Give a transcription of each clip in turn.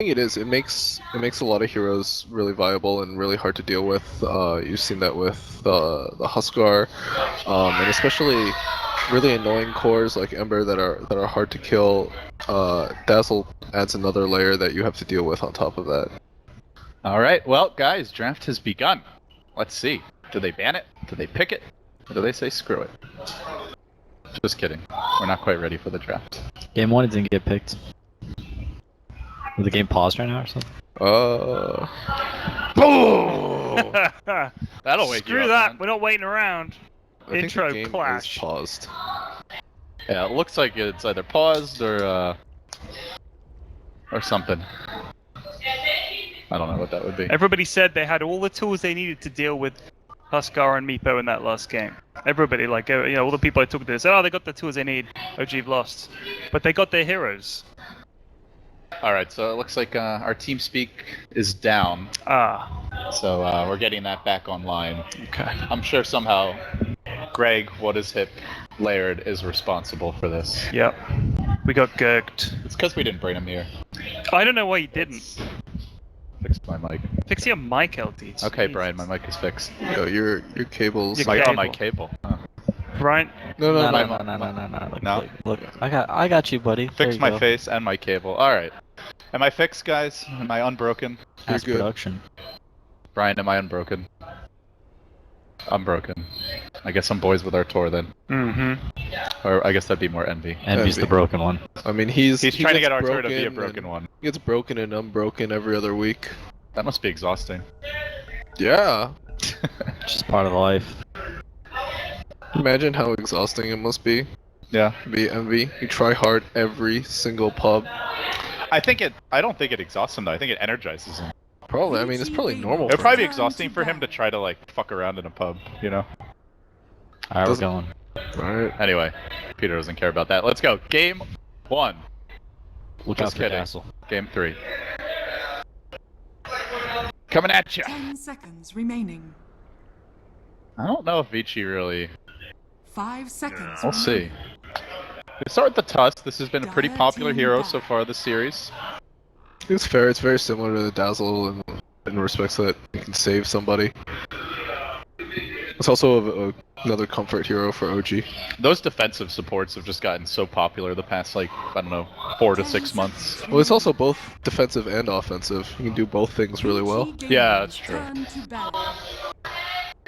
think it is. It makes a lot of heroes really viable and really hard to deal with. You've seen that with the Huskar, and especially really annoying cores like Ember that are hard to kill. Dazzle adds another layer that you have to deal with on top of that. All right, well, guys, draft has begun. Let's see. Do they ban it? Do they pick it? Or do they say screw it? Just kidding. We're not quite ready for the draft. Game 1 didn't get picked. Is the game paused right now or something? Boom! That'll wake you Screw up, that. man. We're not waiting around. I think Intro the game clash. is paused. Yeah, it looks like it's either paused or something. I don't know what that would be. Everybody said they had all the tools they needed to deal with Huskar and Meepo in that last game. Everybody, like, you know, all the people I talked to said, oh, they got the tools they need. OG lost. But they got their heroes. Alright, so it looks like our TeamSpeak is down. Ah. So we're getting that back online. Okay. I'm sure somehow Greg, what is hip, Laird is responsible for this. Yep. We got gurked. It's because we didn't bring him here. I don't know why you didn't. Fix my mic. Fix your mic, LT. Okay, Jeez. Brian, my mic is fixed. Yo, your cables. Your My, oh, cable. my cable. Huh. Brian? No. No. No? Look, I got you, buddy. There Fix you my go. face and my cable. Alright. Am I fixed, guys? Am I unbroken? Mass You're good. production. Brian, am I unbroken? I'm broken. I guess I'm boys with Artur then. Mm-hmm. Or I guess that'd be more envy. Envy's the Envy. broken one. I mean, he He's trying to gets get Artur to be a broken broken and- one. He gets broken and unbroken every other week. That must be exhausting. Yeah. Just part of life. Imagine how exhausting it must be Yeah. to be Envy. You try hard every single pub. I don't think it exhausts him though. I think it energizes him. Probably. I mean, it's probably normal. It'd for probably be him. exhausting for him to try to like fuck around in a pub, you know? Alright, we're Doesn't- going. Right. Anyway, Peter doesn't care about that. Let's go. Game 1. Look Just out for kidding. Dazzle. Game 3. Coming at you. 10 seconds remaining. I don't know if Vici really... 5 seconds. We'll see. remaining. We start with the Tusk. This has been a pretty popular hero so far this series. It's fair. It's very similar to the Dazzle in respects that you can save somebody. It's also another comfort hero for OG. Those defensive supports have just gotten so popular the past, like, I don't know, 4 to 6 months. Well, it's also both defensive and offensive. You can do both things really well. Yeah, that's true. Turn to battle.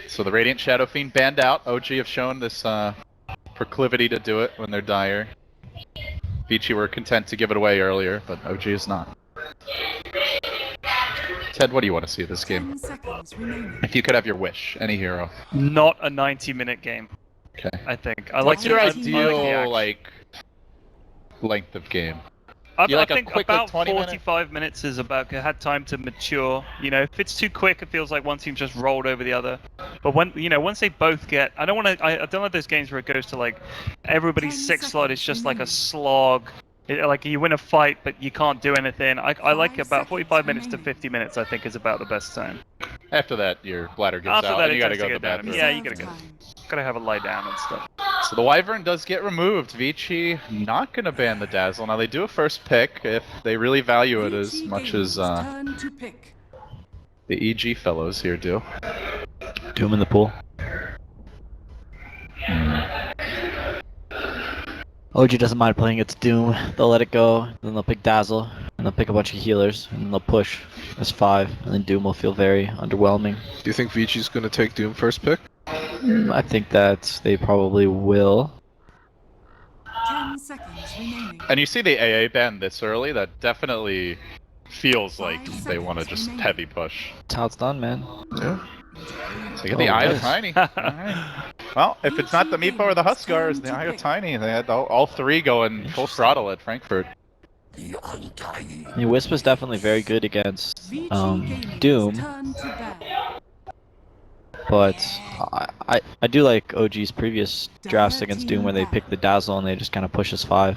So the Radiant Shadow Fiend banned out. OG have shown this proclivity to do it when they're dire. Vici were content to give it away earlier, but OG is not. Ted, what do you want to see this game? 10 seconds remaining. If you could have your wish, any hero. Not a 90-minute game, Okay. I think. I like What's your I like the ideal, action. like, length of game? I you like a think quick, like, about 20 minute? 45 minutes is about had time to mature. You know, if it's too quick, it feels like one team just rolled over the other. But when once they both get, I don't like those games where it goes to like everybody's 10 sixth slot is seconds just like a remaining. slog. Like you win a fight, but you can't do anything. I like 5 about 45 seconds minutes to remaining. 50 minutes. I think is about the best time. After that, your bladder gives After out, that, and you it gotta tends go to to the get down. bathroom. Yeah, you gotta Reserve go. time. Gotta have a lie down and stuff. So the Wyvern does get removed. Vici not gonna ban the Dazzle. Now they do a first pick if they really value it as VG much Games as turn to pick. the EG fellows here do. Doom in the pool. OG doesn't mind playing its Doom. They'll let it go, then they'll pick Dazzle, and they'll pick a bunch of healers, and they'll push as 5, and then Doom will feel very underwhelming. Do you think Vici's gonna take Doom first pick? I think that they probably will. 10 seconds remaining. And you see the AA ban this early, that definitely feels like 5 they want to seconds just remaining. heavy push. That's how it's done, man. Yeah. So get the Oh, Eye of nice. Tiny. Alright. Well, if it's not the Meepo or the Huskar, it's the Eye of Tiny. They had all 3 going full throttle at Frankfurt. I mean, Wisp was definitely very good against VG Games Doom, turn to battle. but I do like OG's previous drafts against Doom where they pick the Dazzle and they just kind of push as 5.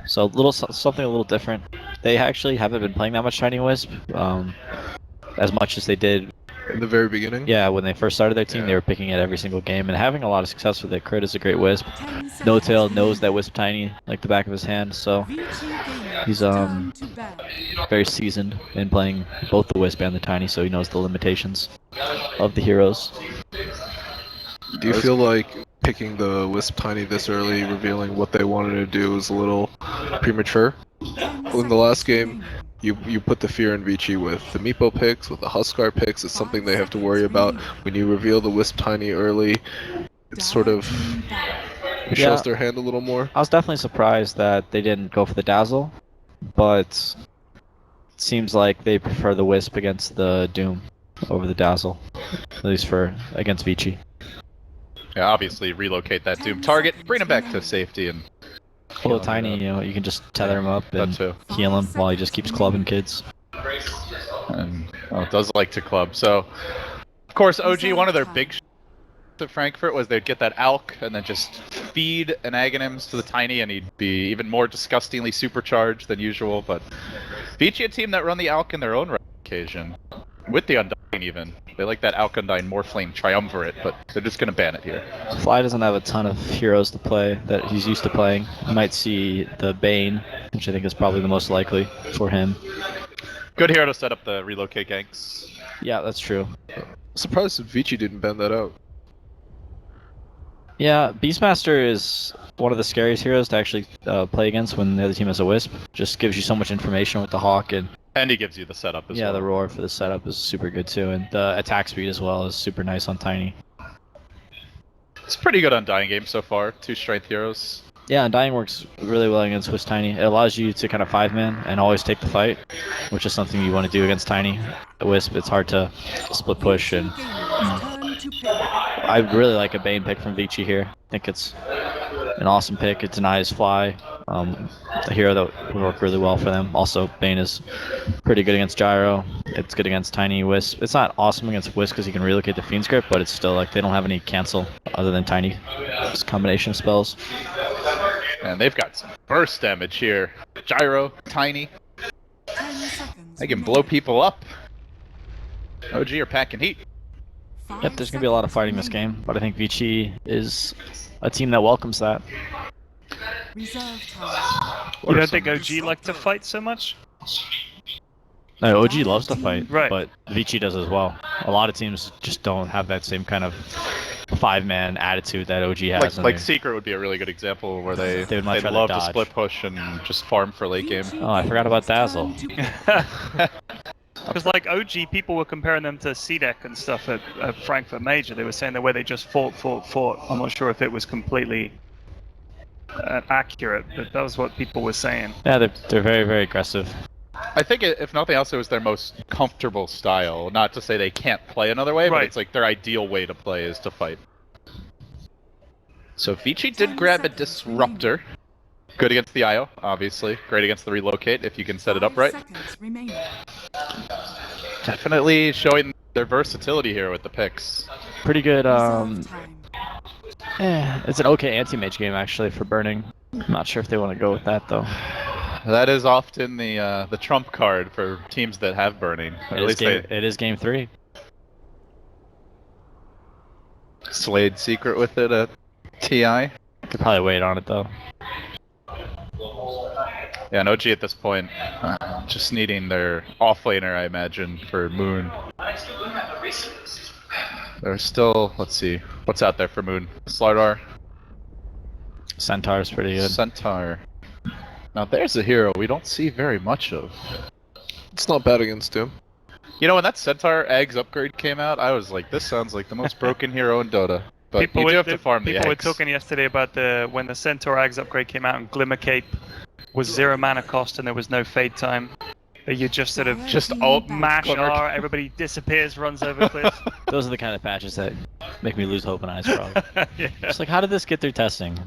So something a little different. They actually haven't been playing that much Tiny Wisp, as much as they did. In the very beginning? Yeah, when they first started their team, Yeah. they were picking it every single game and having a lot of success with it. Crit is a great Wisp. 10 seconds No Tail knows that remaining. Wisp Tiny like the back of his hand, so VG Games He's Turn to ban. very seasoned in playing both the Wisp and the Tiny, so he knows the limitations of the heroes. Do you feel like picking the Wisp Tiny this early, revealing what they wanted to do, is a little premature? 10 In the last seconds game, remaining. you put the fear in Vici with the Meepo picks, with the Huskar picks. It's something 5 they have to seconds worry about. remaining. When you reveal the Wisp Tiny early, it sort Dire of team ban. it Yeah. shows their hand a little more. I was definitely surprised that they didn't go for the Dazzle, but it seems like they prefer the Wisp against the Doom over the Dazzle, at least for against Vici. Yeah, obviously relocate that 10 Doom target, bring him back to seconds safety, and Well, Killing Tiny, it. you know, you can just tether him up that and too. heal him while he just keeps clubbing kids. And it does like to club. So, of course, OG, one of their big at Frankfurt was they'd get that Alk and then just feed an Aghanims to the Tiny, and he'd be even more disgustingly supercharged than usual. But Vici, a team that run the Alk in their own right occasion, with the Undying even. They like that Alk Undying Morphling Triumvirate, but they're just going to ban it here. Fly doesn't have a ton of heroes to play that he's used to playing. You might see the Bane, which I think is probably the most likely for him. Good hero to set up the relocate ganks. Yeah, that's true. Surprised that Vici didn't ban that out. Yeah, Beastmaster is one of the scariest heroes to actually play against when the other team has a Wisp. Just gives you so much information with the Hawk, and And he gives you the setup as yeah, well. the Roar for the setup is super good too, and the attack speed as well is super nice on Tiny. It's pretty good Undying game so far. 2 strength heroes. Yeah, Undying works really well against Wisp Tiny. It allows you to kind of 5-man and always take the fight, which is something you want to do against Tiny. Wisp, it's hard to split push, and Turn to pick. I really like a Bane pick from Vici here. I think it's an awesome pick. It denies Fly, a hero that would work really well for them. Also, Bane is pretty good against Gyro. It's good against Tiny Wisp. It's not awesome against Wisp because he can relocate the Fiend Script, but it's still like they don't have any cancel other than Tiny. It's a combination of spells. And they've got some burst damage here. Gyro, Tiny. 10 seconds. They can blow people up. OG are packing heat. Yep, there's going to be a lot of fighting this game, but I think Vici is a team that welcomes that. Reserve time. You don't think OG like to fight so much? No, OG loves to fight, Right. but Vici does as well. A lot of teams just don't have that same kind of 5-man attitude that OG has. Like Secret would be a really good example where They would much they'd rather love to dodge. split push and just farm for late game. Oh, I forgot about Dazzle. Because like OG, people were comparing them to C-Deck and stuff at Frankfurt Major. They were saying the way they just fought. I'm not sure if it was completely accurate, but that was what people were saying. Yeah, they're very, very aggressive. I think if nothing else, it was their most comfortable style. Not to say they can't play another way, but Right. it's like their ideal way to play is to fight. So Vici did grab a Disruptor. Good against the IO, obviously. Great against the Relocate if you can set it up right. 5 seconds remaining. Definitely showing their versatility here with the picks. Pretty good, Reserve time. it's an okay anti-mage game actually for burning. I'm not sure if they want to go with that though. That is often the trump card for teams that have burning. Or It is game 3. Slade Secret with it at TI. Could probably wait on it though. Yeah, and OG at this point, just needing their offlaner, I imagine, for Moon. There's still, let's see, what's out there for Moon? Slardar, Centaur's pretty good. Centaur. Now there's a hero we don't see very much of. It's not bad against him. You know, when that Centaur eggs upgrade came out, I was like, this sounds like the most broken hero in Dota. But you do have to farm the People were eggs. talking yesterday about when the Centaur Ags upgrade came out and Glimmer Cape was 0 mana cost and there was no fade time. You just sort of Just mash Glimmer R, everybody disappears, runs over cliffs. Those are the kind of patches that make me lose hope in Ice Frog. Yeah. Just like, how did this get through testing?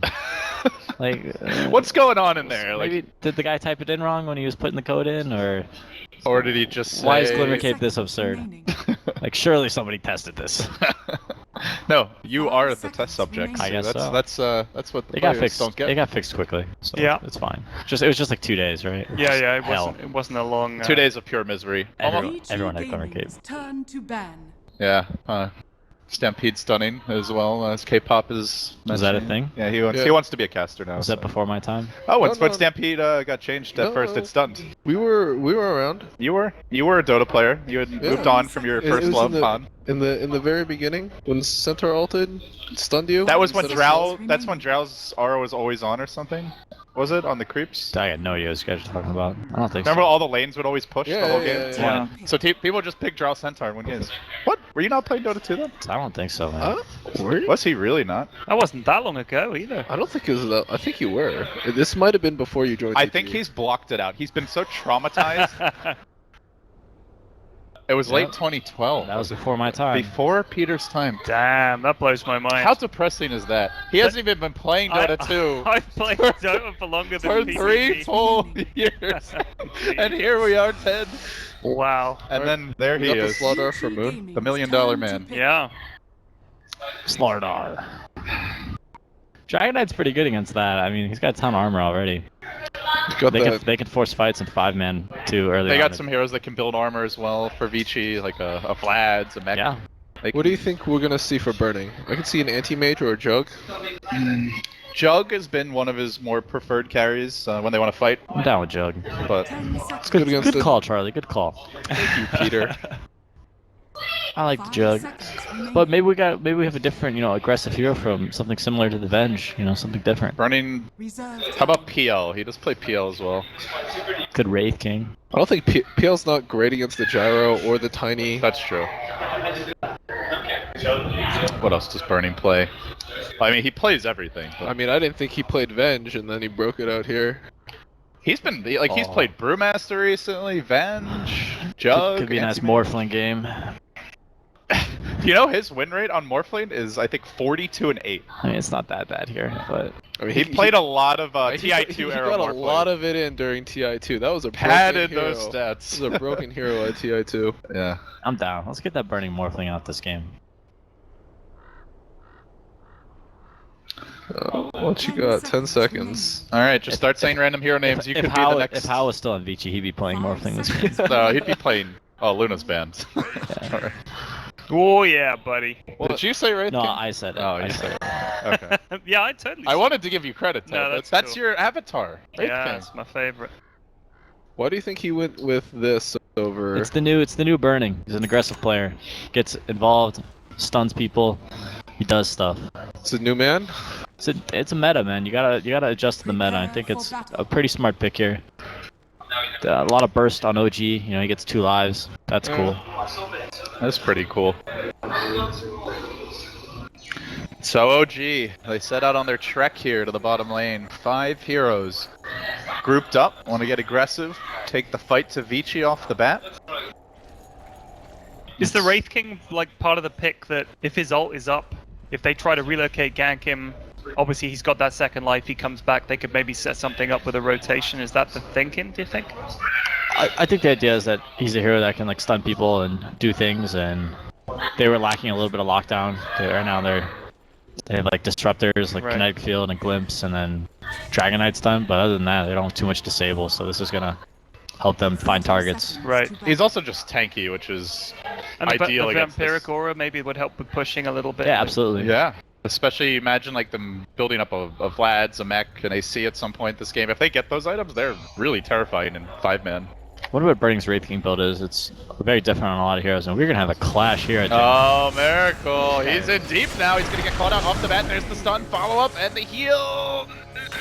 Like, What's going on in there? Like, maybe did the guy type it in wrong when he was putting the code in, or did he just say... why is Glimmer 5 Cape this seconds absurd? remaining. Like, surely somebody tested this. No, you 5 are the seconds test subject. remaining. I guess so. That's what the They got players fixed. don't get. They got fixed quickly, so Yeah. it's fine. It was just like 2 days, right? Yeah, it Hell. wasn't a long. 2 days of pure misery. Everyone- VG everyone had Glimmer Cape. Gaming's Turn to ban. Yeah. Stampede stunning as well as K-pop is. Is that a mentioning. thing? Yeah, he wants Yeah. he wants to be a caster now. Was so. that before my time? Oh, when No, no. Stampede got changed at No, first, it stunned. We were around. You were a Dota player. You had moved on from your It first was love, Han. in the very beginning when Centaur ulted, stunned you. That was when instead of Drow. Remaining. That's when Drow's aura was always on or something. Was it on the creeps? I got no idea what you guys are talking about. I don't think Remember so. all the lanes would always push Yeah, the whole yeah, game? yeah, yeah. So people just pick Drow Centaur and win games. What? Were you not playing Dota 2 then? I don't think so, man. Were you? Was he really not? That wasn't that long ago either. I don't think it was that. I think you were. This might have been before you joined. I TP. think he's blocked it out. He's been so traumatized. It was late 2012. That was before my time. before Peter's time. Damn, that blows my mind. How depressing is that? He hasn't even been playing Dota 2 I've played Dota for longer than for PvP. 3 full years, and here we are 10. Wow. And then there We he got the is, slaughter for Moon. the $1 million man. Yeah. Slardar. Dragon Knight's pretty good against that. I mean, he's got a ton of armor already. Got They can force fights in 5-man too early They on. got some heroes that can build armor as well for Vici, like a Vlad's, a Mech. Yeah. What do you think we're gonna see for burning? I can see an anti-mage or a jug. Jug has been one of his more preferred carries when they want to fight, I'm down with Jug. but 10 seconds. It's good against Good the- call, Charlie. Good call. Thank you, Peter. I like the 5 Jug. seconds remaining. But maybe we have a different, aggressive hero from something similar to the Venge, something different. Burning. Reserve How about time. PL? He does play PL as well. Good Wraith King. I don't think PL's not great against the gyro or the tiny. That's true. What else does Burning play? I mean, he plays everything. But I mean, I didn't think he played Venge, and then he broke it out here. he's been he's Oh. played Brewmaster recently, Venge, Jug. Could be a nice Anti-Mage. Morphling game. His win rate on Morphling is I think 42 and 8. I mean, it's not that bad here, but I mean, He played a lot of he TI2 era got a Morphling. lot of it in during TI2. That was a Padded broken those hero. stats. This is a broken hero at TI2. Yeah. I'm down. Let's get that Burning Morphling out this game. What you got? 10 seconds. All right, just start saying random hero names. You could be the next. If Hal was still on Vici, he'd be playing Morphling this game. No, he'd be playing. Oh, Luna's band. Sorry. Oh yeah, buddy. What did you say right? No, King? I said it. Oh, I you said said it. Okay. Yeah, I totally. I wanted to give you credit. Ted. No, that's cool. your avatar. Right, Yeah, King? it's my favorite. Why do you think he went with this over? It's the new Burning. He's an aggressive player. Gets involved, stuns people. He does stuff. It's a new man. It's a meta, man. You gotta adjust to the meta. I think it's a pretty smart pick here. A lot of burst on OG. He gets 2 lives. That's cool. That's pretty cool. So OG, they set out on their trek here to the bottom lane. 5 heroes grouped up, want to get aggressive, take the fight to Vici off the bat. Is the Wraith King like part of the pick that if his ult is up, if they try to relocate gank him, obviously he's got that second life, he comes back, they could maybe set something up with a rotation. Is that the thinking, do you think? I think the idea is that he's a hero that can stun people and do things, and they were lacking a little bit of lockdown. Right now they have disruptors like Right. Kinetic Field and Glimpse, and then Dragon Knight stun. But other than that, they don't have too much disable. So this is gonna help them find targets. Right. He's also just tanky, which is And ideal the against vampiric this. aura maybe would help with pushing a little bit. Yeah, absolutely. Yeah. Especially imagine them building up a Vlad's, a Mech, an AC at some point this game. If they get those items, they're really terrifying in 5-man. I wonder what Burning's Wraith King build is. It's very different on a lot of heroes, and we're gonna have a clash here. I think. Oh, Miracle! He's in deep now. He's gonna get caught out off the bat. There's the stun, follow up, and the heal.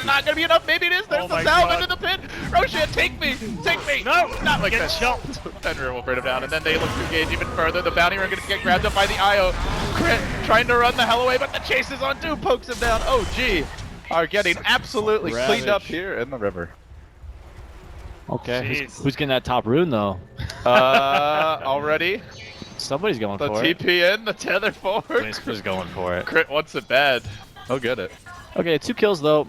Not gonna be enough. Maybe it is. There's Oh the my salve God. into the pit. Roshan, take me, take me. No, not like get this. chopped. Fenrir will bring him down, and then they look to engage even further. The bounty runner gonna get grabbed up by the IO. Crit trying to run the hell away, but the chase is on. Dude pokes him down. OG are getting absolutely cleaned up Ravage. here in the river. Okay, Jeez. who's getting that top rune though? Already Somebody's going the for it. TP in, the tether forward. Whisper's going for it. Crit wants it bad. He'll get it. Okay, 2 kills though.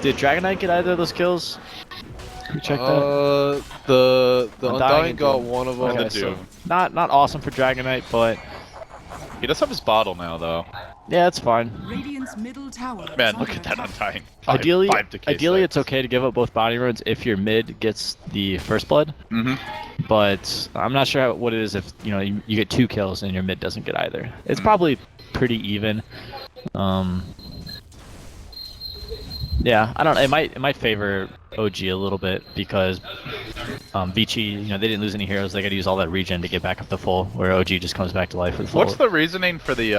Did Dragon Knight get either of those kills? Can you check that? The Undying Undying and got Doom. one of them. And the Okay, so Doom. not awesome for Dragon Knight, but He does have his bottle now, though. Yeah, it's fine. Radiant's middle tower. is Man, under look at that attack. untying. Ideally, Five decay ideally sites. it's okay to give up both body runes if your mid gets the first blood. Mm-hmm. But I'm not sure what it is if you get 2 kills and your mid doesn't get either. It's probably pretty even. Yeah, I don't. It might favor OG a little bit because Vici, they didn't lose any heroes. They got to use all that regen to get back up to full. Where OG just comes back to life with full. What's the reasoning for the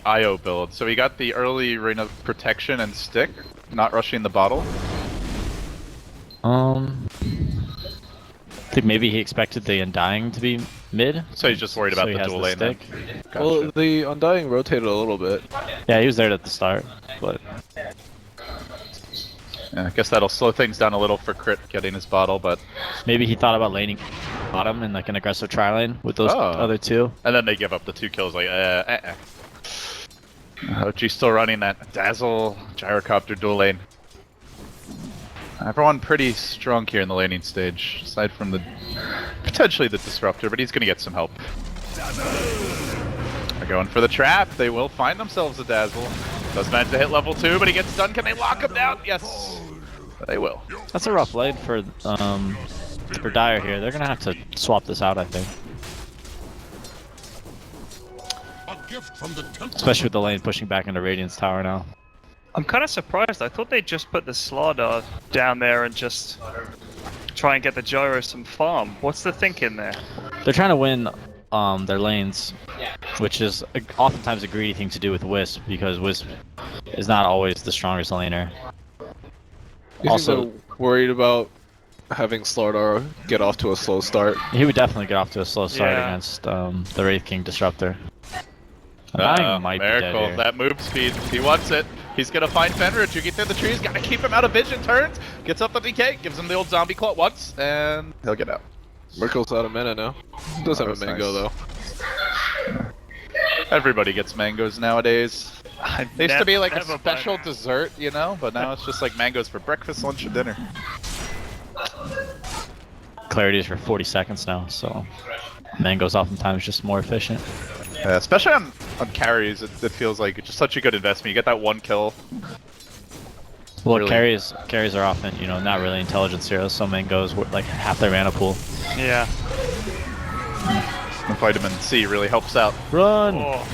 IO build? So he got the early Ring of Protection and stick, not rushing the bottle. I think maybe he expected the Undying to be mid. So he's just worried about so he the has dual lane. Then. stick. Gotcha. Well, the Undying rotated a little bit. Yeah, he was there at the start, but Yeah, I guess that'll slow things down a little for Crit getting his bottle, but maybe he thought about laning bottom in like an aggressive tri lane with those Oh. other 2. and then they give up the 2 kills. Like, OG's still running that Dazzle Gyrocopter dual lane. Everyone pretty strong here in the laning stage, aside from the potentially the Disruptor, but he's gonna get some help. They're going for the trap. They will find themselves a Dazzle. Does manage to hit level 2, but he gets stunned. Can they lock him down? Yes, they will. That's a rough lane for Dire here. They're gonna have to swap this out, I think. Especially with the lane pushing back into Radiant's tower now. I'm kind of surprised. I thought they'd just put the Slardar down there and just try and get the Gyro some farm. What's the thinking there? They're trying to win their lanes, which is oftentimes a greedy thing to do with Wisp because Wisp is not always the strongest laner. You Also- think they're worried about having Slardar get off to a slow start? He would definitely get off to a slow start Yeah. against the Wraith King Disruptor. Undying might be dead Miracle, here. that move speed. He wants it. He's gonna find Fenrir. Juki through the trees. Gotta keep him out of vision. Turns, gets up the DK, gives him the old zombie claw once, and he'll get out. Merkel's out of mana now. Does have a that's mango nice. though. Everybody gets mangoes nowadays. They used to be like a Never special been. dessert, but now it's just like mangoes for breakfast, lunch, and dinner. Clarity is for 40 seconds now, so Mango's oftentimes just more efficient. Yeah, especially on carries, it feels like it's just such a good investment. You get that 1 kill. Well, Really? carries are often, not really intelligence heroes. So Mango's like half their mana pool. Yeah. The vitamin C really helps out. Run! Oh.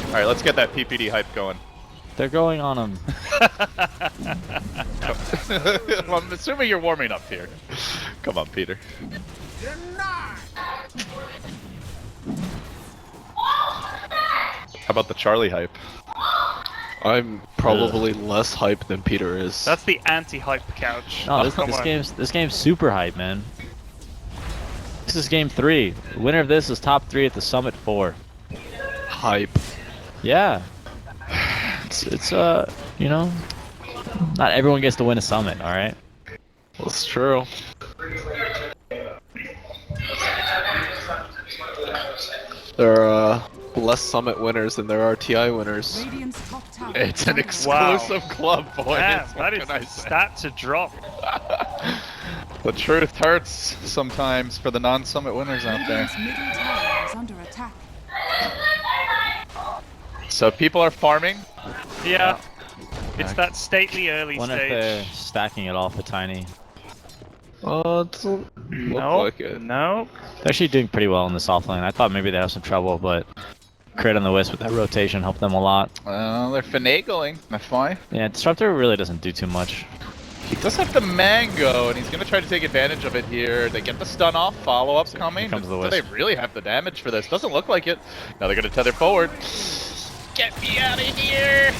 All right, let's get that PPD hype going. They're going on him. Well, I'm assuming you're warming up here. Come on, Peter. How about the Charlie hype? I'm probably less hype than Peter is. That's the anti-hype couch. No, Come on. this game's super hype, man. This is game 3. The winner of this is top 3 at the Summit 4. hype. Yeah. It's not everyone gets to win a Summit, all right? That's true. There are less Summit winners than there are TI winners. Radiant's top tower. It's an is under attack. exclusive club, boys. Yeah, What that is can I the say? stat to drop. The truth hurts sometimes for the non-summit winners out there. Radiant's middle tower is under attack. So people are farming. Yeah. It's that stately early Wonder if they're stage. stacking it all for Tiny. It doesn't look No, like it. no. They're actually doing pretty well in this offlane. I thought maybe they'd have some trouble, but Crit on the Wisp with that rotation helped them a lot. They're finagling. That's why. Yeah, Disruptor really doesn't do too much. He does have the mango, and he's gonna try to take advantage of it here. They get the stun off. Follow-up's coming. comes the Do they Wisp. really have the damage for this? Doesn't look like it. Now they're gonna tether forward. Get me out of here!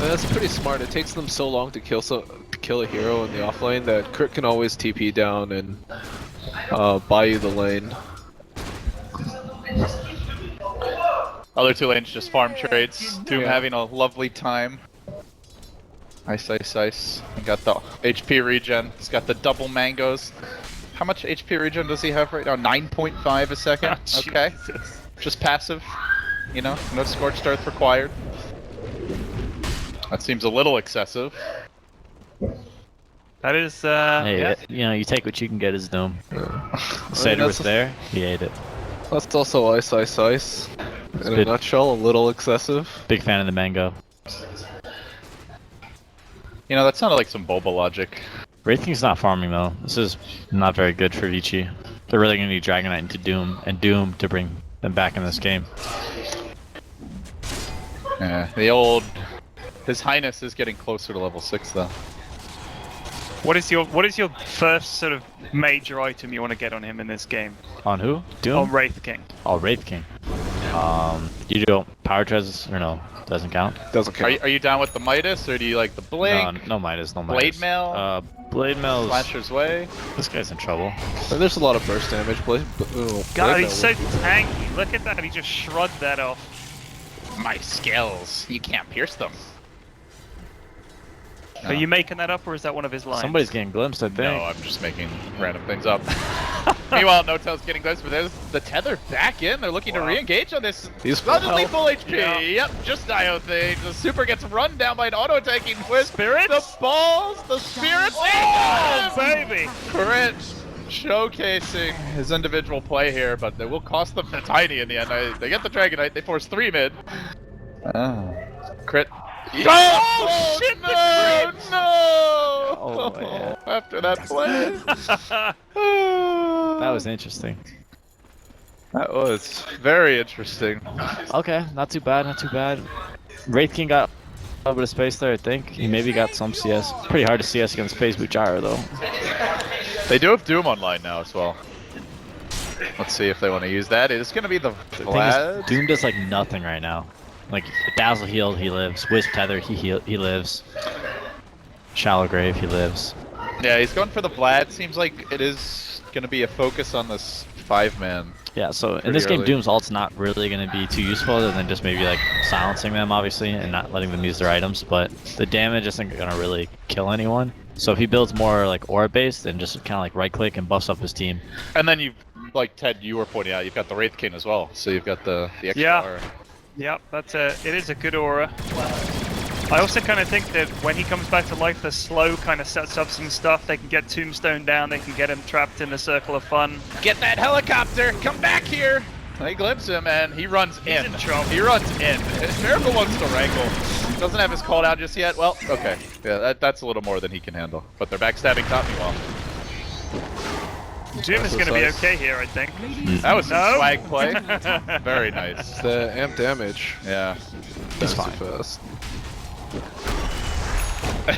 That's pretty smart. It takes them so long to kill a hero in the offlane that Crit can always TP down and buy you the lane. Other 2 lanes just farm trades. Doom Yeah. having a lovely time. Ice, ice, ice. He got the HP regen. He's got the double mangoes. How much HP regen does he have right now? 9.5 a second. Okay. Jesus. Just passive. No scorched earth required. That seems a little excessive. That is, Hey, yeah. you take what you can get as Doom. I mean, Seder was that's- there, he ate it. That's also ice, ice, ice. In a nutshell, a little excessive. Big fan of the mango. You know, that sounded like some Boba logic. Wraith King's not farming though. This is not very good for Vici. They're really gonna need Dragonite into Doom and Doom to bring them back in this game. Yeah, the old... His Highness is getting closer to level 6 though. What is your first sort of major item you want to get on him in this game? On who? Doom? On Wraith King. Oh, Wraith King. You don't power treads or no? Doesn't count. Doesn't count. Are you down with the Midas, or do you like the Blink? No Midas, no Midas. Blade Mail? Blade Mail. Slasher's Way? This guy's in trouble. And there's a lot of burst damage. God, he's so tanky. Look at that. He just shrugged that off. My skills. You can't pierce them. Are you making that up, or is that one of his lines? Somebody's getting glimpsed, I think. No, I'm just making random things up. Meanwhile, No-Tail's getting close, but there's the tether back in. They're looking to re-engage on this. He's Suddenly full HP. Yeah. Yep, just IO thing. The super gets run down by an auto-attacking Wisp. Spirits? The balls, the spirits. Oh, baby! Crit showcasing his individual play here, but they will cost them the tiny in the end. They get the Dragonite. They force 3 mid. Crit. Oh, shit! No! No! Oh, man. After that play. That was interesting. That was very interesting. Okay, not too bad, not too bad. Wraith King got a little bit of space there, I think. He maybe got some CS. Pretty hard to CS against Space Boot Gyro, though. They do have Doom online now as well. Let's see if they want to use that. It's going to be the The thing Vlad. is, Doom does like nothing right now. Like, Dazzle healed, he lives. Wisp Tether, he lives. Shallow Grave, he lives. Yeah, he's going for the Vlad. Seems like it is going to be a focus on this 5-man. Yeah, so in Pretty this game, early. Doom's ult's not really going to be too useful other than just maybe like silencing them, obviously, and not letting them use their items, but the damage isn't going to really kill anyone. So if he builds more like aura based and just kind of like right click and buffs up his team. And then you've, like Ted, you were pointing out, you've got the Wraith King as well. So you've got the extra Yeah. aura. Yep, it is a good aura. I also kind of think that when he comes back to life, the slow kind of sets up some stuff. They can get Tombstone down, they can get him trapped in the circle of fun. Get that helicopter! Come back here! They glimpse him and he runs in. in trouble. He runs in. Miracle wants to wrangle. Doesn't have his call down just yet. Well, okay. Yeah, that's a little more than he can handle. But they're backstabbing Tommy well. Doom is going to be okay here, I think. That was some No. swag play. Very nice. The amp damage. Yeah. He's Too fine. fast.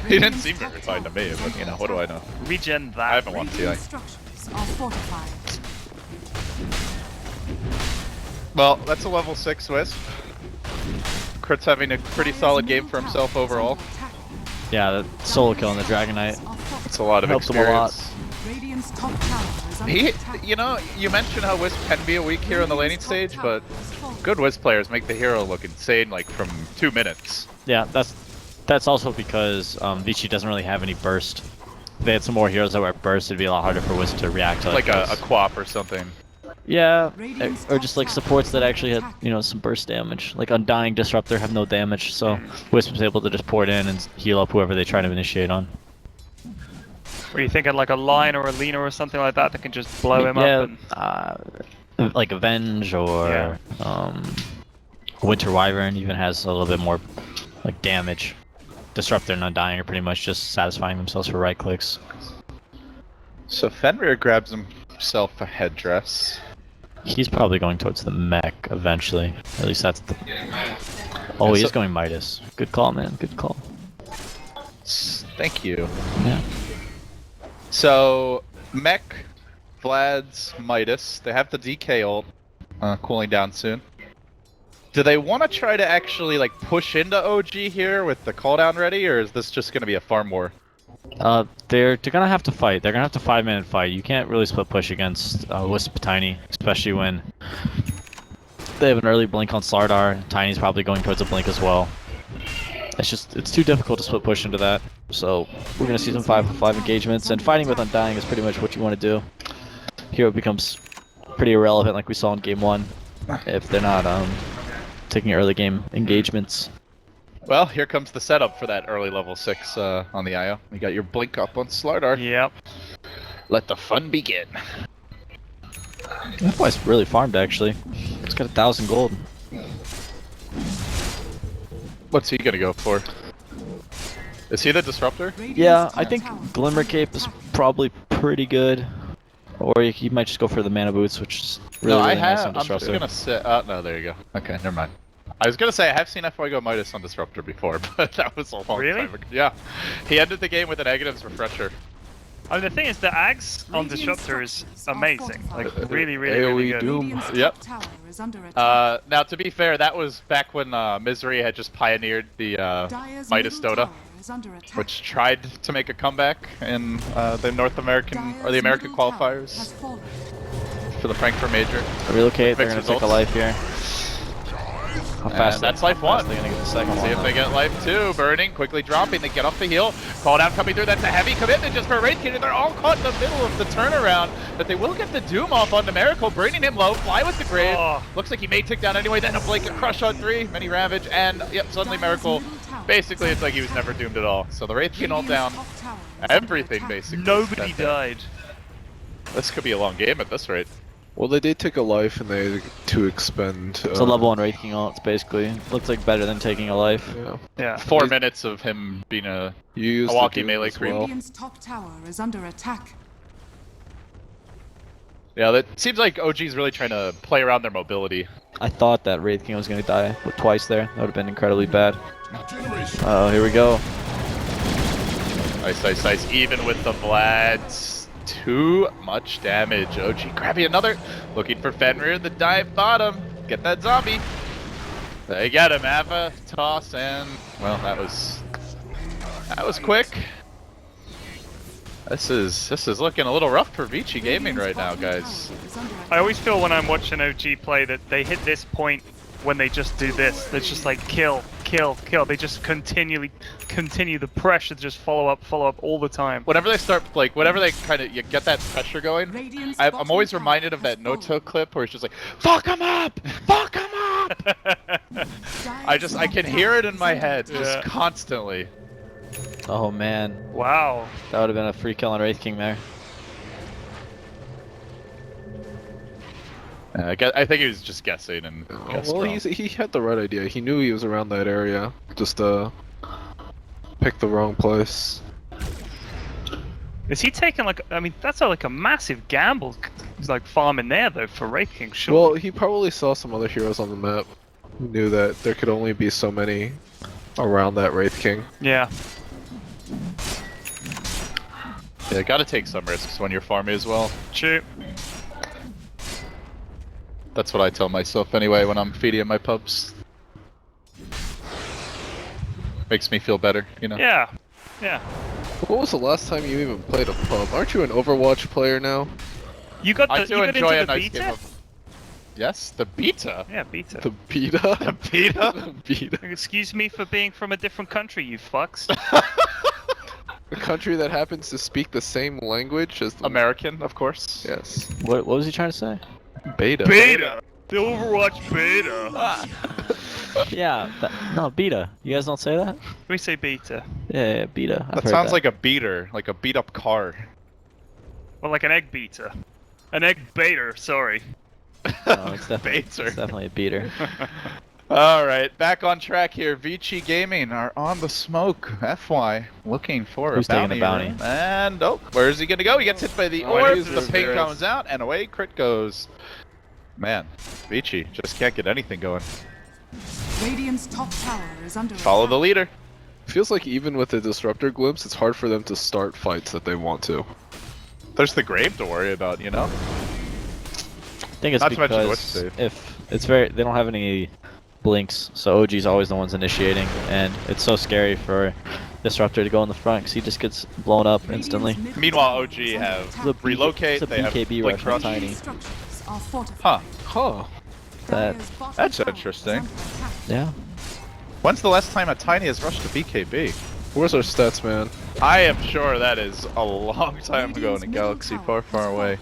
He didn't seem very fine to me, but you know, what do I know? Regen I that. haven't watched the Structures are fortified. Well, that's a level 6 Wisp. Crit's having a pretty solid game for himself overall. Yeah, the solo kill on the Dragonite. It's a lot of Helped him a lot. experience. Radiant's top tower is under He, attack. you know, you mentioned how Wisp can be a weak hero in the laning stage, but good Wisp players make the hero look insane, like from 2 minutes. Yeah, that's also because Vici doesn't really have any burst. If they had some more heroes that were at burst, it'd be a lot harder for Wisp to react to Like a those. Quap or something. Yeah, Radiant's or just like top supports that tower actually is had, under you know, some burst damage. Like Undying Disruptor have no damage, so Wisp was able to just pour it in and heal up whoever they try to initiate on. Were you thinking like a Line or a Lena or something like that that can just blow him yeah, up? like Avenge or Winter Wyvern even has a little bit more like damage. Disruptor and Undying are pretty much just satisfying themselves for right clicks. So Fenrir grabs himself a headdress. He's probably going towards the mech eventually. At least that's the. Oh, he is going Midas. Good call, man. Good call. Thank you. Yeah. So, Mech, Vlad's, Midas, they have the DK ult cooling down soon. Do they want to try to actually like push into OG here with the cooldown ready, or is this just going to be a farm war? They're gonna have to fight. They're gonna have to 5-minute fight. You can't really split push against Wisp Tiny, especially when they have an early blink on Slardar. Tiny's probably going towards a blink as well. It's too difficult to split push into that. So we're gonna see some 5-5 engagements, and fighting with Undying is pretty much what you want to do. Hero becomes pretty irrelevant, like we saw in game 1, if they're not taking early game engagements. Well, here comes the setup for that early level 6 on the IO. You got your blink up on Slardar. Yep. Let the fun begin. That boy's really farmed actually. He's got 1,000 gold. What's he gonna go for? Is he the disruptor? Yeah, I think Glimmer Cape is probably pretty good. Or he might just go for the mana boots, which is really, No, I really nice have. on I'm just Disruptor. gonna say. No, there you go. Okay, never mind. I was gonna say I have seen Fuego Midas on Disruptor before, but that was a long Really? time ago. Yeah, he ended the game with a negatives refresher. I mean, the thing is, the Ags on Disruptor is amazing. Like, really, really, AoE really good. Doom. Radiant's Yep. top tower is under attack. Now to be fair, that was back when Misery had just pioneered the Dire's Midas middle DotA, tower is under attack. which tried to make a comeback in the North American or the Dire's American middle tower has qualifiers fallen. for the Frankfurt Major. Relocate, they're Mixed gonna take a results. life here. How And fast that's how life fast one. They're gonna get the second See one. if they get life two. Burning, quickly dropping, they get off the heel. Call down coming through, that's a heavy commitment just for Wraith King, and they're all caught in the middle of the turnaround. But they will get the Doom off onto Miracle, bringing him low, fly with the grave. Oh. Looks like he may tick down anyway, then a blanket crush on 3, many Ravage, and yep, suddenly Miracle. Basically, it's like he was never doomed at all. So the Wraith King all down. Radiant's top tower is under Everything attack. basically. Nobody That day. died. This could be a long game at this rate. Well, they did take a life and they to expend. It's a level 1 Wraith King ult, basically. Looks like better than taking a life. Yeah. Yeah. 4 minutes of him being a You used Milwaukee the Doom melee as creep. well. Radiant's top tower is under attack. yeah. That seems like OG's really trying to play around their mobility. I thought that Wraith King was gonna die twice there. That would have been incredibly bad. Oh, here we go. Nice, nice, nice. Even with the Vlads. Too much damage. OG grabbing another. Looking for Fenrir, the dive bottom. Get that zombie. They get him. Ava, toss, and well, that was quick. This is looking a little rough for Vici Gaming right now, guys. I always feel when I'm watching OG play that they hit this point when they just do this. It's just like kill, kill, kill. They just continue the pressure to just follow up all the time. Whenever they start, like, whenever they kind of you get that pressure going, Radiant's I'm bottom always tower reminded of has that fallen. Noto clip where it's just like, fuck him up, fuck him up. I can hear it in my head just Yeah. constantly. Oh man, Wow. that would have been a free kill on Wraith King there. I think he was just guessing and guessed Well, wrong. he had the right idea. He knew he was around that area. Just picked the wrong place. Is he taking like? I mean, that's like a massive gamble. He's like farming there though for Wraith King. Sure. Well, he probably saw some other heroes on the map. He knew that there could only be so many around that Wraith King. Yeah. Yeah, gotta take some risks when you're farming as well. True. That's what I tell myself anyway when I'm feeding my pups. Makes me feel better, you know? Yeah. Yeah. What was the last time you even played a pub? Aren't you an Overwatch player now? You got the. I You do got enjoy a into the nice beta. game of... Yes, the beta. Yeah, beta. The beta? The beta? The beta. Excuse me for being from a different country, you fucks. A country that happens to speak the same language as the... American, of course. Yes. What was he trying to say? Beta. Beta. The Overwatch beta. Yeah, no, beta. You guys don't say that? We say beta. Yeah, beta. I've That heard sounds like a beater, like a beat up car. Well, like an egg beater. An egg baiter. Sorry. No, it's definitely, Baiter. it's definitely a beater. Alright, back on track here. Vici Gaming are on the smoke. FY looking for Who's a bounty. taking the bounty? room. And oh, where's he gonna go? He gets hit by the Oh, orb, he's the ping reversed. comes out, and away crit goes. Man, Vici just can't get anything going. Radiant's top tower is under Follow the attack. leader. Feels like even with the Disruptor glimpse, it's hard for them to start fights that they want to. There's the grave to worry about, you know? I think it's Not to mention because what's safe. if it's they don't have any blinks, so OG's always the ones initiating, and it's so scary for Disruptor to go in the front because he just gets blown up instantly. Radiant's middle Meanwhile, tower OG is under have attack. The relocate, it's a they have BKB blink rush from rush. Tiny. These structures are fortified. Huh. Huh. That- Dire's bottom That's tower is interesting. under attack. Yeah. When's the last time a Tiny has rushed to BKB? Where's our stats, man? I am sure that is a long time ago in a Radiant's middle galaxy tower far, has far away.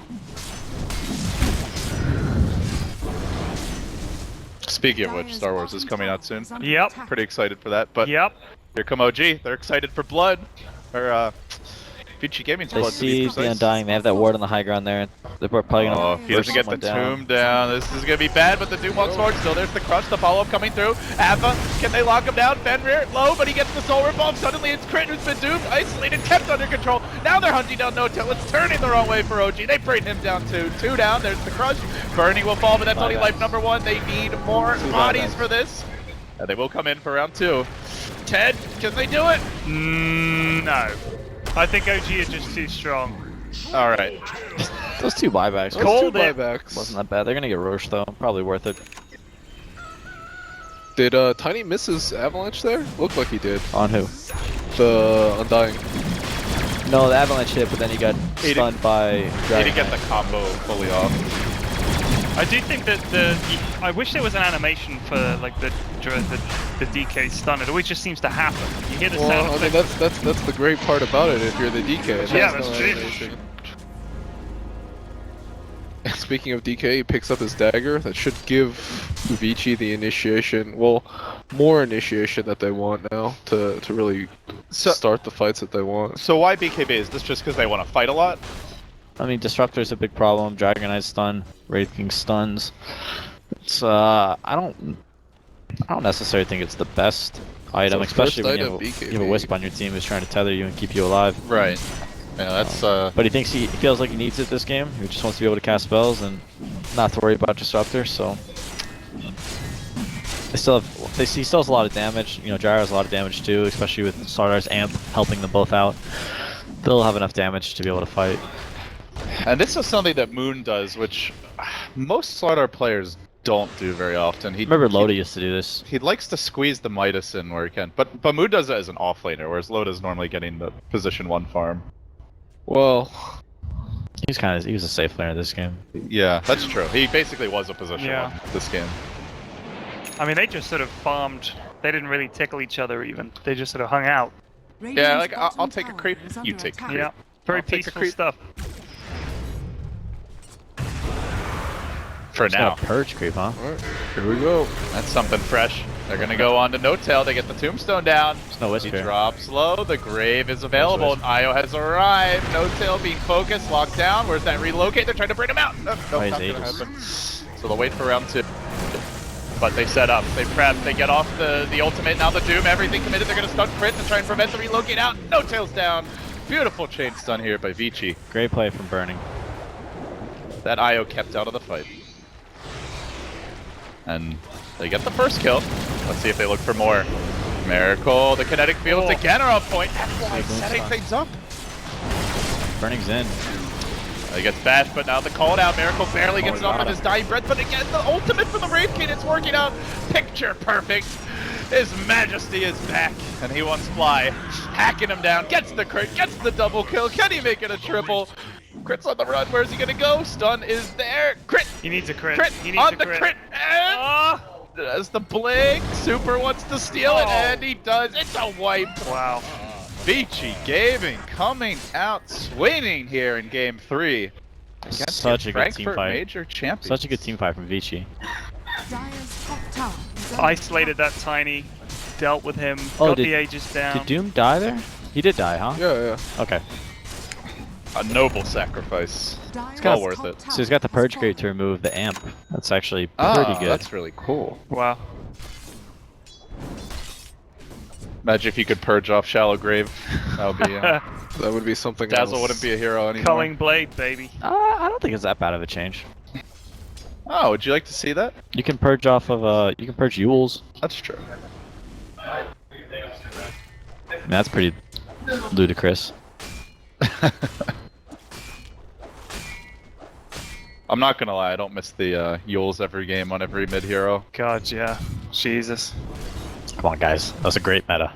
Speaking of which, Dire's Star Wars is bottom coming out tower soon. is under Yep. attack. Pretty excited for that, but Yep. here come OG. They're excited for blood. Or, Vici Gaming's They blood to be see the precise. Undying. They have that ward on the high ground there. They're probably gonna. Oh, if he doesn't get the tomb down, this is gonna be bad, but the Doom walks forward. Still, there's the crush, the follow-up coming through. Ava, can they lock him down? Fenrir, low, but he gets the soul revolve. Suddenly it's Crit who's been doomed, isolated, kept under control. Now they're hunting down No-Tail. It's turning the wrong way for OG. They bring him down too. 2 down, there's the crush. Burning will fall, but that's only life number 1. They need more bodies for this. And they will come in for round 2. Ted, can they do it? No. I think OG are just too strong. Alright. Those 2 buybacks. Those Called 2 it. buybacks. Wasn't that bad. They're gonna get Roche though. Probably worth it. Did Tiny miss his avalanche there? Looked like he did. On who? The Undying. No, the avalanche hit, but then he got He stunned by He Dragon didn't get Knight. the combo fully off. I do think that I wish there was an animation for like the DK stun. It always just seems to happen. You hear the sound Well, I mean effect. that's the great part about it. If you're the DK, it Yeah, has that's no true. animation. Speaking of DK, he picks up his dagger. That should give Vici the initiation, well, more initiation that they want now to really start the fights that they want. So why BKB? Is this just because they want to fight a lot? I mean, Disruptor's a big problem. Dragon Knight stun, Wraith King stuns. It's I don't necessarily think it's the best item, It's the especially first when item, you BKB. have a Wisp on your team who's trying to tether you and keep you alive. Right. Yeah, that's But he thinks he feels like he needs it this game. He just wants to be able to cast spells and not to worry about Disruptor. So he still has a lot of damage. You know, Gyro has a lot of damage too, especially with Sardar's amp helping them both out. They'll have enough damage to be able to fight. And this is something that Moon does, which most Slardar players don't do very often. Remember Loda used to do this. He likes to squeeze the Midas in where he can, but Moon does it as an offlaner, whereas Loda's normally getting the position 1 farm. Well, He was a safe player in this game. Yeah, that's true. He basically was a position 1 this game. I mean, they just sort of farmed. They didn't really tickle each other even. They just sort of hung out. Yeah, like I'll take a creep, you take a creep. Yeah. Very I'll take a peaceful creep. stuff. For It's now. got a purge creep, huh? alright, here we go. That's something fresh. They're gonna go on to No-Tail, they get the tombstone down. There's no Wisp He here. drops low, the grave is available, and Io has arrived. No-Tail being focused, locked down. Where's that relocate? They're trying to bring him out. No, Oh, he's not gonna Aegis. happen. So they'll wait for round 2. But they set up, they prep, they get off the ultimate, now the Doom, everything committed. They're gonna stun Crit to try and prevent the relocate out. No-Tail's down. Beautiful chain stun here by Vici. Great play from Burning. That Io kept out of the fight. And they get the first kill. Let's see if they look for more. Miracle, the kinetic fields again are on point. That's setting things up. Burning's in. He gets bashed, but now the call out. Miracle barely gets it off with his dying breath, but again, the ultimate for the Wraith King, it's working out. Picture perfect. His Majesty is back, and he wants Fly. Hacking him down, gets the crit, gets the double kill. Can he make it a triple? Crit's on the run, where's he gonna go? Stun is there. Crit! He needs a crit. Crit He needs on a the crit. crit! And Ah! as the blink, Super wants to steal it, and he does. It's a wipe. Wow. Vici Gaming coming out swinging here in Game 3. Against Such your a good team Frankfurt fight. Major champions. Such a good team fight from Vici. Dire's top tower is under Isolated that Tiny. Dealt with him. Oh, got did- the Aegis down. Did Doom die there? He did die, huh? Yeah. Okay. A noble sacrifice. Dire's well worth top it. tower So he's got the has Purge fallen. Grate to remove the amp. That's actually pretty good. That's really cool. Wow. Imagine if you could purge off Shallow Grave. That would be. That would be something Dazzle else. wouldn't be a hero anymore. Culling Blade, baby. I don't think it's that bad of a change. Oh, would you like to see that? You can purge off of you can purge Yules. That's true. I mean, that's pretty ludicrous. I'm not gonna lie, I don't miss the Yules every game on every mid hero. God, yeah. Jesus. Come on, guys. That was a great meta.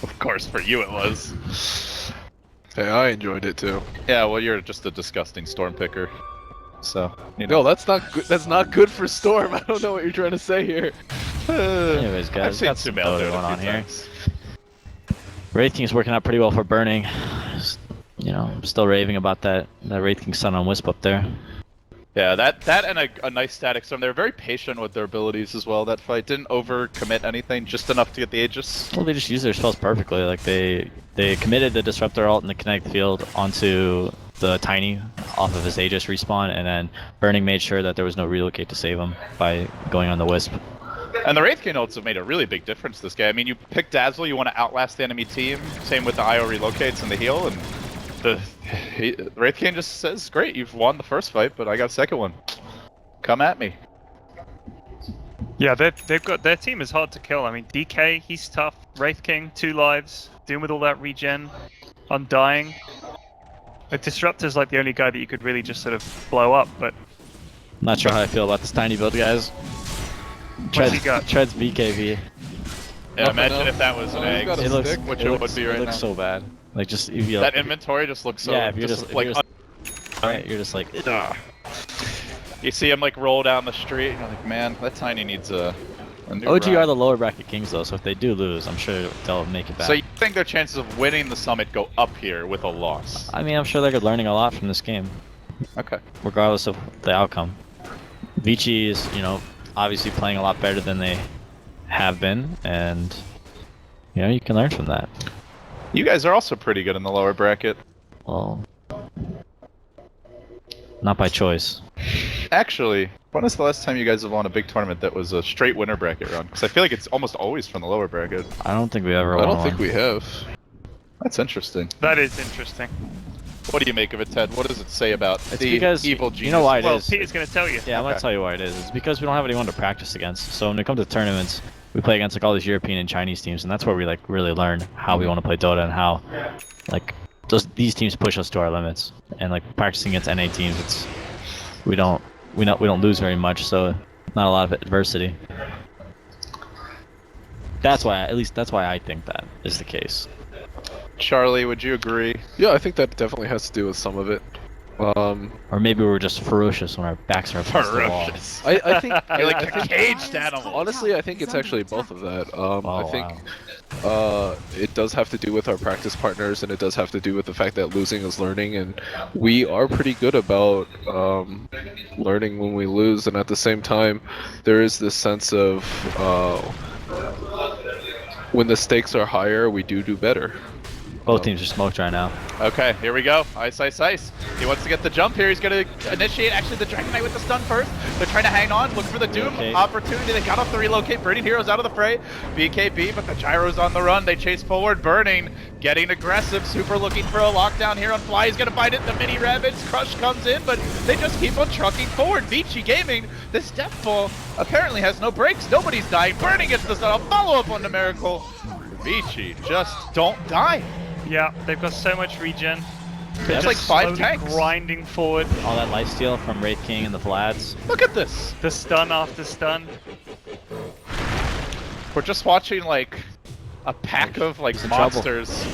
Of course, for you it was. Hey, I enjoyed it too. Yeah, well, you're just a disgusting storm picker. So, you know. No, that's not good. That's not good for Storm. I don't know what you're trying to say here. Anyways, I've guys, seen got some Sumail Dota do it going a on few here. times. Wraith King's working out pretty well for Burning. You know, I'm still raving about that Wraith King Sun on Wisp up there. Yeah, that and a nice static storm. They're very patient with their abilities as well. That fight didn't overcommit anything, just enough to get the Aegis. Well, they just use their spells perfectly. Like they committed the Disruptor ult and the Kinetic Field onto the Tiny off of his Aegis respawn, and then Burning made sure that there was no relocate to save him by going on the Wisp. And the Wraith King ults have made a really big difference this game. I mean, you pick Dazzle, you want to outlast the enemy team. Same with the IO relocates and the heal, and the Wraith King just says, "Great, you've won the first fight, but I got a second one. Come at me." Yeah, they've got their team is hard to kill. I mean, DK, he's tough. Wraith King, 2 lives, dealing with all that regen, undying. The Disruptor's like the only guy that you could really just sort of blow up, but Not sure how I feel about this tiny build, guys. what's he got? Treads BKB. Yeah, imagine if that was an egg, got a It looks, stick, which it it looks, would be right it looks now. so bad. Like just if you That inventory just looks so. yeah, if you're just like, you're just like ugh. you see him like roll down the street, and you're like, man, that Tiny needs a new OG ride. are the lower bracket kings though, so if they do lose, I'm sure they'll make it back. So you think their chances of winning the summit go up here with a loss? I mean, I'm sure they're learning a lot from this game, Okay. regardless of the outcome. Vici is, obviously playing a lot better than they have been, and you can learn from that. You guys are also pretty good in the lower bracket. Well, not by choice. Actually, when was the last time you guys have won a big tournament that was a straight winner bracket run? Because I feel like it's almost always from the lower bracket. I don't think we ever I won don't think one. we have. That's interesting. That is interesting. What do you make of it, Ted? What does it say about It's the because evil genius? you know why it Well, is. Peter's gonna tell you. Yeah, I'm Okay. gonna tell you why it is. It's because we don't have anyone to practice against. So when it comes to tournaments, we play against like all these European and Chinese teams, and that's where we like really learn how we want to play Dota and how like these teams push us to our limits. And like practicing against NA teams, we don't lose very much, so not a lot of adversity. That's why I think that is the case. Charlie, would you agree? Yeah, I think that definitely has to do with some of it. Or maybe we're just ferocious when our backs are up against the wall. Ferocious. I think You're like I a think caged animal. honestly, I think it's actually both of that. I think wow. it does have to do with our practice partners, and it does have to do with the fact that losing is learning, and we are pretty good about learning when we lose, and at the same time, there is this sense of when the stakes are higher, we do better. Both teams are smoked right now. Okay, here we go. Ice, ice, ice. He wants to get the jump here. He's going to initiate actually the Dragon Knight with the stun first. They're trying to hang on, look for the Doom Okay. opportunity. They got off the relocate. Burning Heroes out of the fray. BKB, but the Gyro's on the run. They chase forward. Burning, getting aggressive. Super looking for a lockdown here on Fly. He's going to find it. The mini Ravage Crush comes in, but they just keep on trucking forward. Vici Gaming, this Deathfall apparently has no brakes. Nobody's dying. Burning gets the stun. A follow-up on the Miracle. Vici, just don't die. Yeah, they've got so much regen. They're That's like just 5 slowly tanks. grinding forward. All that lifesteal from Wraith King and the Vlads. Look at this. The stun after stun. We're just watching like a pack of like He's in trouble. monsters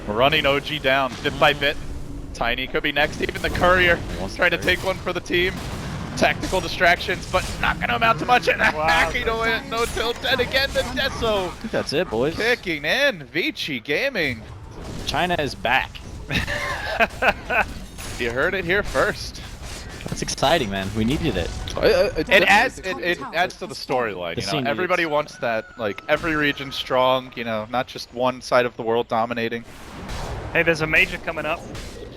running OG down bit by bit. Tiny could be next. Even the Courier wants trying to the take one for the team. Tactical distractions, but not going to amount to much. And hacking away, no tilt, and again the Deso I think that's it, boys. kicking in. Vici Gaming. China is back. You heard it here first. That's exciting, man. We needed it. It adds to the storyline. The You scene know, everybody needs- wants that. Like every region strong. You know, not just one side of the world dominating. Hey, there's a major coming up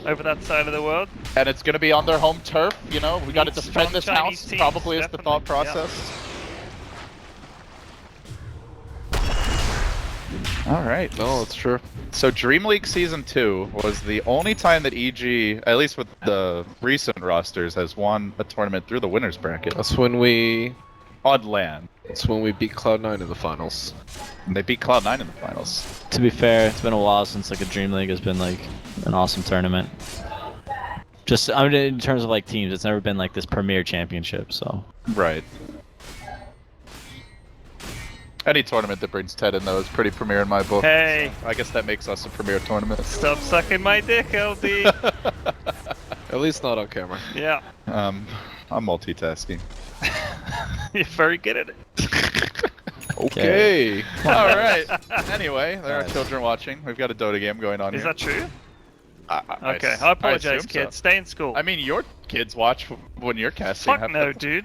over that side of the world. And it's going to be on their home turf, you know, we got to Need defend strong this Chinese house, teams, probably is the thought definitely, yeah. process. Alright. No, that's true. So Dream League Season 2 was the only time that EG, at least with the recent rosters, has won a tournament through the winner's bracket. That's when we On land. beat Cloud9 in the finals. And they beat Cloud9 in the finals. To be fair, it's been a while since like a Dream League has been like an awesome tournament. Just I mean, in terms of like teams, it's never been like this premier championship. So Right. Any tournament that brings Ted in, though, is pretty premier in my book. Hey, I guess that makes us a premier tournament. stop sucking my dick, LD. At least not on camera. Yeah, I'm multitasking. you're very good at it. Okay. All right. Anyway, there are Nice. children watching. We've got a Dota game going on Is here. that true? Okay, I apologize, assume kids. so. Stay in school. I mean, your kids watch when you're casting. Fuck no, dude.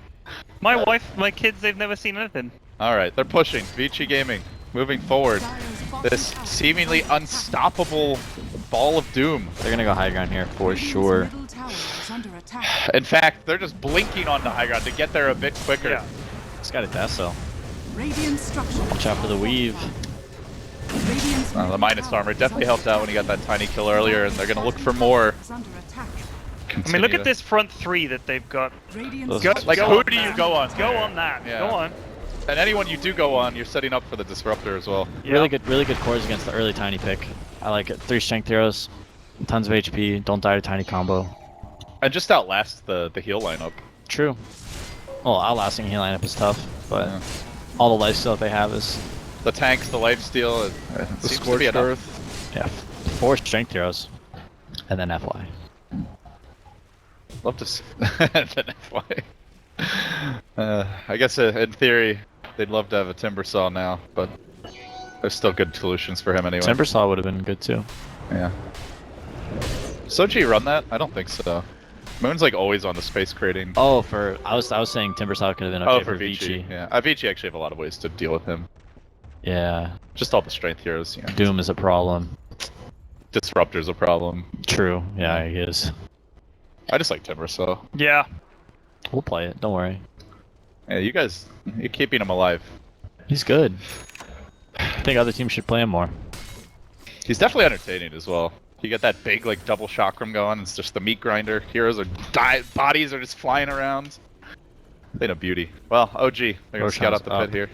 My wife, my kids, they've never seen anything. Alright, they're pushing. Vici Gaming, moving forward. This seemingly unstoppable ball of doom. They're gonna go high ground here for sure. In fact, they're just blinking on the high ground to get there a bit quicker. Yeah. He's got a Dazzle. Radiant structure. Watch out for the weave. The minus armor definitely helped out when he got that tiny kill earlier, and they're gonna look for more. I mean, look at this front three that they've got. Go- Like, Go who on do you that. go on? Go there? on that. Yeah. Go on. And anyone you do go on, you're setting up for the disruptor as well. Yeah. Really good cores against the early tiny pick. I like it. 3 strength heroes, tons of HP, don't die to tiny combo. And just outlast the heal lineup. True. Well, outlasting heal lineup is tough, but Yeah. all the lifesteal that they have is, The tanks, the lifesteal, it The seems to be Scorched enough. Earth. yeah, 4 strength heroes, and then FY. Love to see the FY. I guess in theory, they'd love to have a Timber Saw now, but there's still good solutions for him anyway. Timber Saw would have been good too. Yeah. Soji run that? I don't think so. Moon's like always on the space creating. Oh, I was saying Timber Saw could have been okay for Vici. Yeah, Vici actually have a lot of ways to deal with him. Yeah, Just all the strength heroes. You know. Doom is a problem. Disruptor's a problem. True. Yeah, he is. I just like Timber Saw. Yeah. We'll play it. Don't worry. Yeah, you guys, you're keeping him alive. He's good. I think other teams should play him more. He's definitely entertaining as well. You get that big like double chakram going. It's just the meat grinder. Heroes are bodies are just flying around. Ain't a beauty. Well, OG, they're gonna scout out the pit here.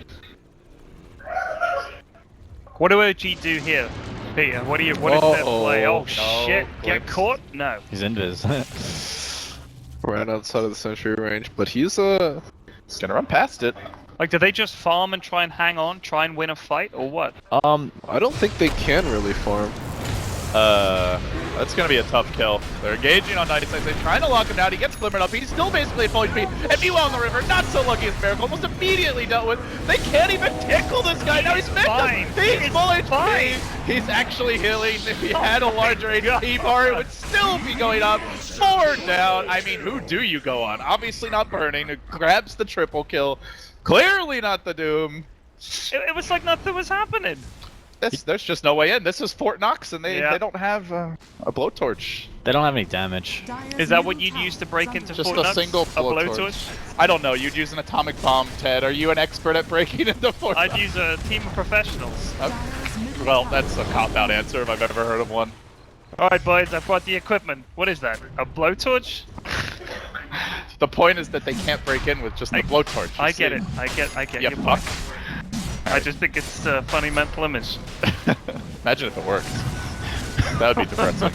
What do OG do here, Peter? What is their play? Oh no, shit! Get Blix. caught? No. He's invis. Ran outside of the sentry range, but he's He's gonna run past it. Like, do they just farm and try and hang on, try and win a fight, or what? I don't think they can really farm. That's gonna be a tough kill. They're engaging on 96. They're trying to lock him down. He gets glimmered up. He's still basically at full HP. And meanwhile in the river, not so lucky as Miracle. Almost immediately dealt with. They can't even tickle this guy. Now he's fine. He's He is full HP. fine. He's actually healing. If he had a larger HP bar, it would still be going up. 4 down. I mean, who do you go on? Obviously not Burning. It grabs the triple kill. Clearly not the Doom. It was like nothing was happening. There's just no way in. This is Fort Knox, and they don't have a blowtorch. They don't have any damage. Is that what you'd use to break into Just Fort a Knox? single A blowtorch. blowtorch? I don't know. You'd use an atomic bomb, Ted. Are you an expert at breaking into Fort I'd Knox? use a team of professionals. Well, that's a cop-out answer if I've ever heard of one. Alright boys, I brought the equipment. What is that? A blowtorch? The point is that they can't break in with just the blowtorch. you I get see. it. I get You your fuck. point. I just think it's a funny mental image. Imagine if it worked. That would be depressing.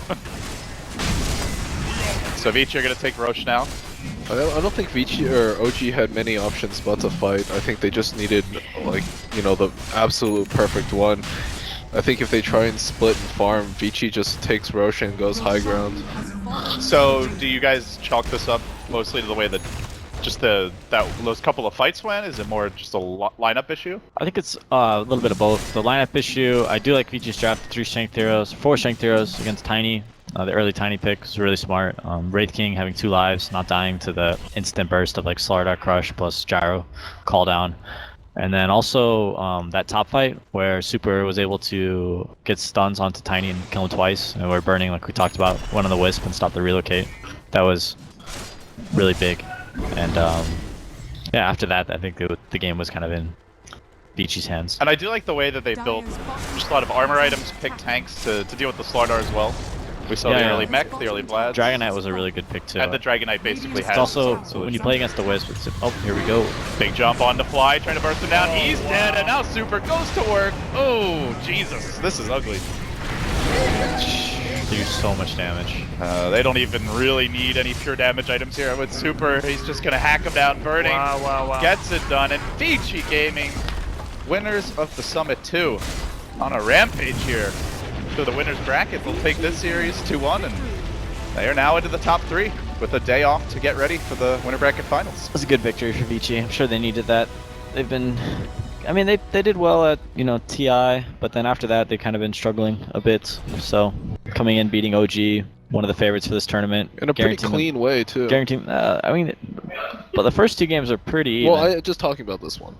So Vici, you're gonna take Roche now. I don't think Vici or OG had many options but to fight. I think they just needed, like, you know, the absolute perfect one. I think if they try and split and farm, Vici just takes Roche and goes high ground. So do you guys chalk this up mostly to the way that just those couple of fights went? Is it more just a lineup issue? I think it's a little bit of both. The lineup issue, I do like Vici's draft 4 strength heroes against Tiny. The early Tiny pick was really smart. Wraith King having 2 lives, not dying to the instant burst of like Slardar Crush plus Gyro call down. And then also that top fight where Super was able to get stuns onto Tiny and kill him twice, and we're burning like we talked about, one on the Wisp and stop the relocate. That was really big. And yeah, after that, I think the game was kind of in Vici's hands. And I do like the way that they built just a lot of armor items, pick tanks to deal with the Slardar as well. We saw the early mech, the early Vlad. Dragon Knight was a really good pick too. And the Dragon Knight basically has It's also, solutions. when you play against the Wisp, it's, oh, here we go. Big jump on the fly, trying to burst him down. He's dead, and now Super goes to work. Oh, Jesus, this is ugly. They do so much damage. They don't even really need any pure damage items here with Super. He's just gonna hack him down, burning. Wow. Gets it done, and Vici Gaming, winners of the Summit 2, on a rampage here. So the winners bracket will take this series 2-1, and they are now into the top 3 with a day off to get ready for the winner bracket finals. It was a good victory for Vici. I'm sure they needed that. They've been, I mean, they did well at, you know, TI, but then after that they've kind of been struggling a bit. So coming in, beating OG, one of the favorites for this tournament. In a pretty guaranteeing them- clean way too. Guaranteeing, I mean, but the first two games are pretty even. Well, just talking about this one.